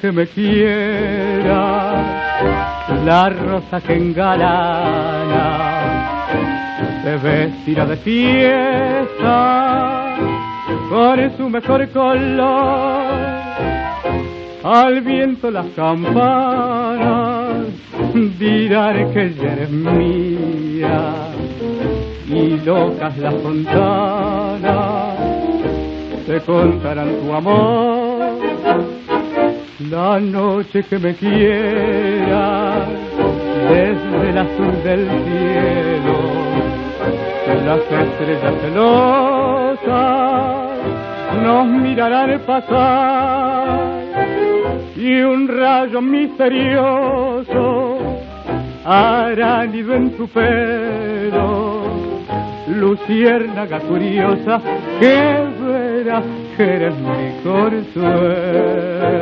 Que me quiera, la rosa que engalana se vestirá de fiesta con su mejor color. Al viento las campanas dirán que ella eres mía, y locas las fontanas te contarán tu amor. La noche que me quiera, desde el azul del cielo, las estrellas celosas nos mirarán pasar, y un rayo misterioso hará nido en tu pelo. Luciérnaga curiosa, que verás que eres mi consuelo.